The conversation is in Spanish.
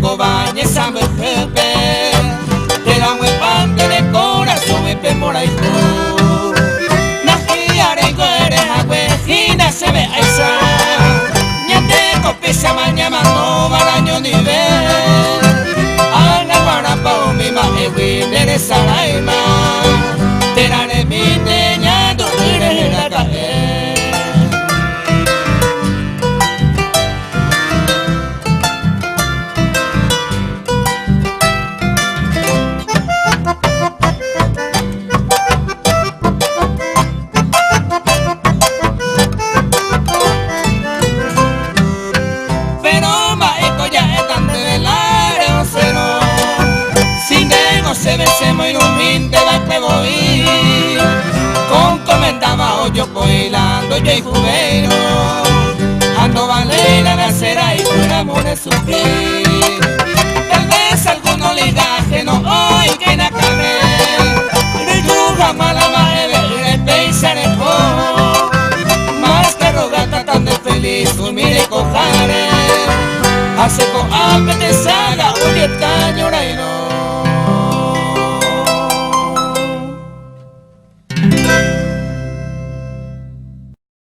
cobaña esa mujer, te da un parte de corazón y pemora y tú. Najiare eres agüejina se ve a esa, ñate copisa mañana no baraño ni ver. Ana para pao mi ma ewe saraima, te daré mi teña dormir la calle. Se ve se muy humilde va que voy con comentaba yo coilando yo y juguero ando valera de acera y por amor de sufrir tal vez alguno ligaje no hoy que na cabe rijuga mala madre pensaré más que rogata tan de feliz un mire cojare hace con hambre te saga un está llorando.